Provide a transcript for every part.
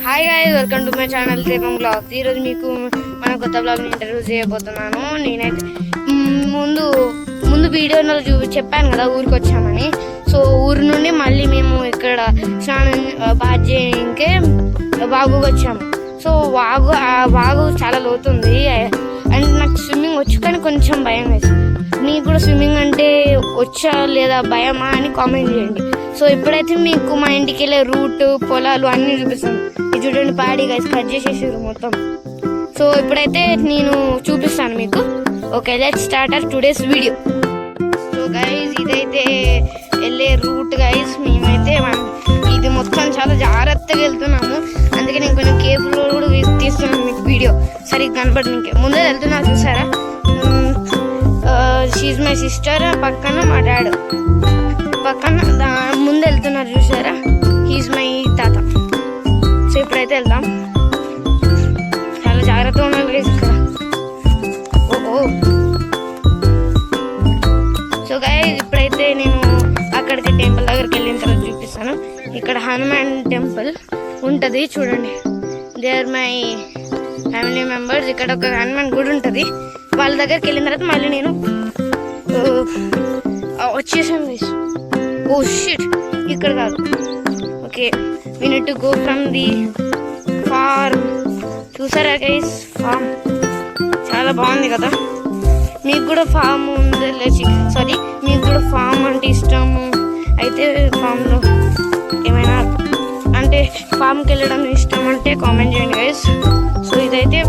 Hi guys, welcome to my channel దీపం blogs. ఈరోజు మీకు మన కొత్త బ్లాగ్ని ఇంటర్వ్యూ చేయబోతున్నాను. నేనైతే ముందు వీడియోలో చెప్పాను కదా ఊరికి వచ్చామని. సో ఊరు నుండి మళ్ళీ మేము ఇక్కడ స్నానం బాగా చేయడానికే వాగుకి వచ్చాము. సో వాగు చాలా లోతుంది అండ్ నాకు స్విమ్మింగ్ వచ్చు, కానీ కొంచెం భయం వేసి. మీకు కూడా స్విమ్మింగ్ అంటే వచ్చా లేదా భయమా అని కామెంట్ చేయండి. సో ఇప్పుడైతే మీకు మా ఇంటికి వెళ్ళే రూట్, పొలాలు అన్నీ చూపిస్తాను. ఇది చూడండి, పాడి గైస్ కట్ చేసేసారు మొత్తం. సో ఇప్పుడైతే నేను చూపిస్తాను మీకు. Okay, let's start our today's video. So guys, ఇదైతే వెళ్ళే రూట్ గైస్. మేమైతే ఇది మొత్తం చాలా జాగ్రత్తగా వెళ్తున్నాము, అందుకే నేను కొంచెం కేబుల్ కూడా తీస్తున్నాను మీకు వీడియో సరిగ్గా కనపడడానికి. ముందే వెళ్తున్నారు చూసారా, షీజ్ మై సిస్టర్, పక్కన మా డాడ్, పక్కన ముందు వెళ్తున్నారు చూసారా, హీజ్ మై తాత. సో ఇప్పుడైతే వెళ్దాం, చాలా జాగ్రత్తగా ఉండాలి ఇక్కడ. ఓహో, సో గైస్ ఇప్పుడైతే నేను అక్కడికి టెంపుల్ దగ్గరికి వెళ్ళిన తర్వాత చూపిస్తాను. ఇక్కడ హనుమాన్ టెంపుల్ ఉంటుంది చూడండి, they are my family members. ఇక్కడ ఒక హనుమాన్ గుడి ఉంటుంది. వాళ్ళ దగ్గరికి వెళ్ళిన తర్వాత మళ్ళీ నేను వచ్చేసాను గైస్. ఓ షిట్, ఇక్కడ కాదు. Okay, we need to go from the farm. చూసారా గైస్, ఫార్మ్ చాలా బాగుంది కదా. మీకు కూడా ఫామ్ ఉంది, సారీ, మీకు కూడా ఫామ్ అంటే ఇష్టము అయితే ఫామ్లో ఏమైనా అంటే ఫామ్కి వెళ్ళడం ఇష్టం అంటే కామెంట్ చేయండి గైస్. సో ఇదైతే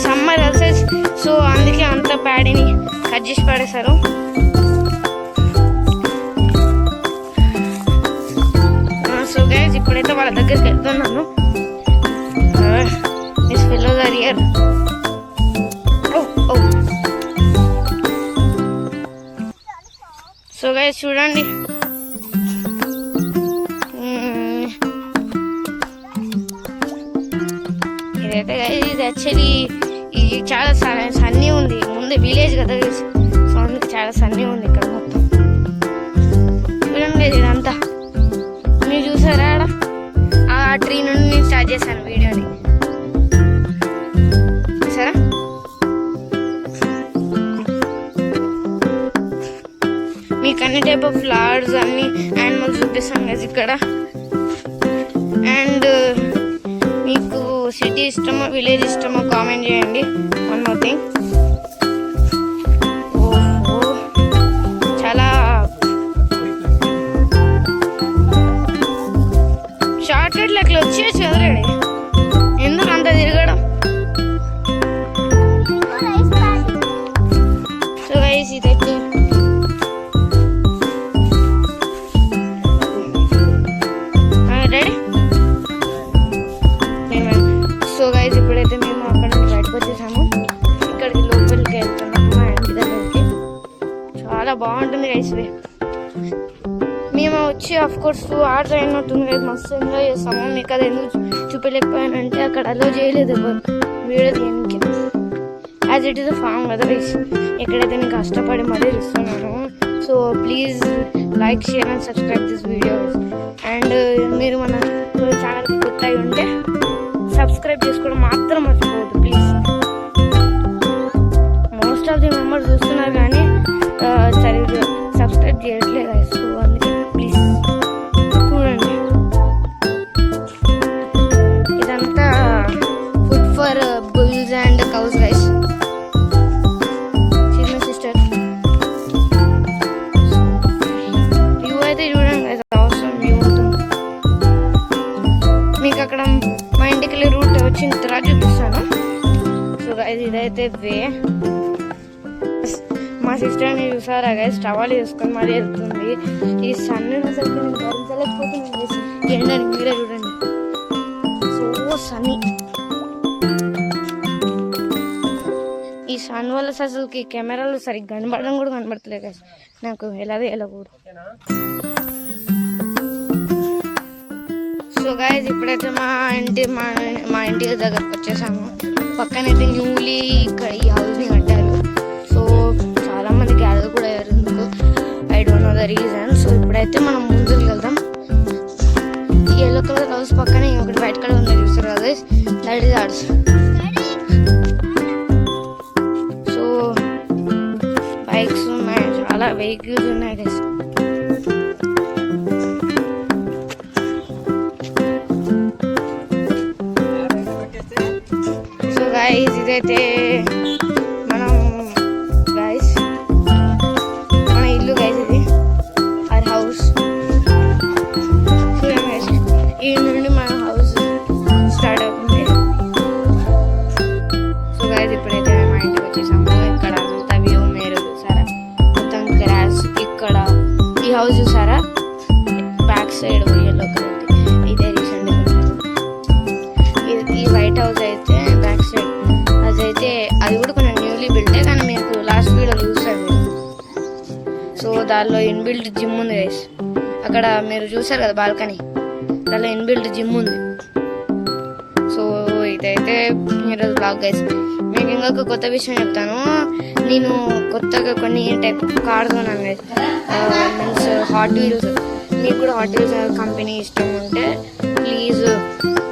సమ్మర్ అసెస్, సో అందుకే అంత ప్యాడీని కట్ చేసి పడేశారు. సో గైస్ ఇప్పుడైతే వాళ్ళ దగ్గరికి వెళ్తున్నాను. This fellows are here. So guys చూడండి, ఇదైతే గైస్ ఇది యాక్చువల్లీ ఇది చాలా సన్నీ ఉంది. ముందే విలేజ్ కదా గైస్, సో అందుకు చాలా సన్నీ ఉంది ఇక్కడ మొత్తం. చూడండి ఇదంతా మీరు చూసారా, ఆ ట్రీ నుండి నేను స్టార్ట్ చేశాను వీడియోని, చూసారా. మీకు అన్ని టైప్ ఆఫ్ ఫ్లవర్స్, అన్ని యానిమల్స్ చూపిస్తాను గైస్ ఇక్కడ. అండ్ మీకు సిటీ ఇష్టమో విలేజ్ ఇష్టమో కామెంట్ చేయండి. వన్ మోర్ థింగ్, ఓహో చాలా షార్ట్ కట్లు అట్లా వచ్చేసి చదరండి, ఎందుకు అంత తిరగడం. సో గైస్ ఇదైతే రెడీ. సో గైస్ ఇప్పుడైతే మేము అక్కడ నుంచి బయటకు వచ్చేసాము, ఇక్కడికి లోపలికి వెళ్తున్నాము మా ఇంటి దగ్గరికి. చాలా బాగుంటుంది గైస్. మేము వచ్చి ఆఫ్ కోర్స్ ఆర్డర్ అయినట్టుంది గైస్, మస్తు ఎంజాయ్ చేస్తాము. మీకు అది ఎందుకు చూపించలేకపోయానంటే అక్కడ అలో చేయలేదు వీడియో తీయడానికి, as it is a farm కదా గైస్. ఎక్కడైతే నేను కష్టపడి మరీ ఇస్తున్నాను. So please like, share and subscribe this video. And మీరు మన ఛానల్కి కొత్త అయి ఉంటే సబ్స్క్రైబ్ చేసుకోవడం మాత్రం మర్చిపోవద్దు please. Most of the members చూస్తున్నారు కానీ సరిగ్గా సబ్స్క్రైబ్ చేయట్లేదు గైస్. సో అందుకే ప్లీజ్ చూడండి. ఇదంతా food for bulls and cows guys. She's my sister. View అయితే చూడండి గైస్, అవసరం వ్యూ ఉంటుంది. మీకు అక్కడ మా ఇంటికి వెళ్ళే రూట్ వచ్చిన తర్వాత చూపిస్తాను. సో గైస్ ఇదైతే వే. మా సిస్టర్ని చూసారా గైస్, టవల్ చేసుకొని మరీ వెళ్తుంది. ఈ సన్ అసలు నేను భరించలేకపోతున్నాను. ఏంటండి మీరే చూడండి, సో సన్నీ. ఈ సన్ వల్ల అసలుకి కెమెరాలు సరిగ్గా కనబడడం కూడా కనబడతలేదు గైస్ నాకు, ఎలా కూడా. సో గైస్ ఇప్పుడైతే మా ఇంటి దగ్గరకు వచ్చేసాము. పక్కనైతే న్యూలీ ఇక్కడ ఈ హౌస్ని కట్టారు. సో చాలా మంది గ్యాదర్ కూడా అయ్యారు, ఎందుకు I don't know the reason. So ఇప్పుడైతే మనం ముందుకు వెళ్దాం. ఈ ఎల్లో కలర్ హౌస్ పక్కనే ఒకటి guys, that is ours. So bikes ఉన్నాయి, చాలా వెహికల్స్ ఉన్నాయి గైస్. సో గైస్ ఇదైతే మనం గైస్ మన ఇల్లు గైస్, ఇది అవర్ హౌస్. ఈ నుండి మన హౌస్ స్టార్ట్ అవుతుంది. సో గైస్ ఇప్పుడైతే మేము మా ఇంటికి వచ్చేసాము. ఇక్కడ అంతా వ్యూ మీరు చూసారా, మొత్తం గ్రాస్. ఇక్కడ ఈ హౌస్ చూసారా, బ్యాక్ సైడ్ ఎల్లో కలర్, ఇదే రీసెంట్ ఈ వైట్ హౌస్ అయితే బ్యాక్ సైడ్ అదైతే అది కూడా కొంచెం న్యూలీ బిల్డే, కానీ మీకు లాస్ట్ వీడియో చూసారు. సో దానిలో ఇన్బిల్ట్ జిమ్ ఉంది గైస్. అక్కడ మీరు చూసారు కదా బాల్కనీ, దానిలో ఇన్బిల్ట్ జిమ్ ఉంది. సో ఇదైతే ఈరోజు బ్లాగ్ గైస్. మీకు ఇంకొక కొత్త విషయం చెప్తాను. నేను కొత్తగా కొన్ని టైప్ కార్స్ కొన్నాను గైస్, మీన్స్ హాట్ వీల్స్. మీకు కూడా హాట్ వీల్స్ కంపెనీ ఇష్టం ఉంటే ప్లీజ్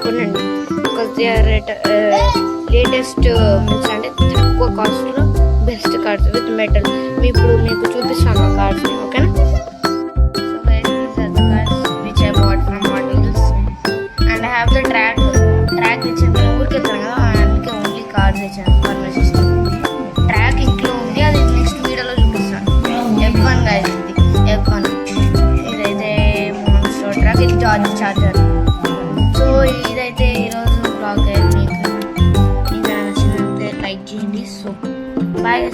కొనండి. కొద్దిగా లేటెస్ట్ మీన్స్ అంటే తక్కువ కాస్ట్లో బెస్ట్ కార్స్ విత్ మెటల్. ఇప్పుడు మీకు చూపిస్తాను ఆ కార్స్ని, ఓకేనా? So guys these are the cars which I bought from Hot Wheels and I have the track ఇచ్చాను. ఊరికి వెళ్తాను కదా, అందుకే ఓన్లీ కార్స్ ఇచ్చాను పర్మిషన్. ట్రాక్ ఇంట్లో ఉంది, అది నెక్స్ట్ వీడియోలో చూపిస్తాను. F1 గైస్, ఇది F1. ఇదైతే మోన్స్టర్ ట్రాక్, ఇది జార్జ్ చార్జర్. సో ఇదైతే ఈరోజు బ్లాగ్. మీకు నచ్చినట్లయితే లైక్ చేయండి. So bye.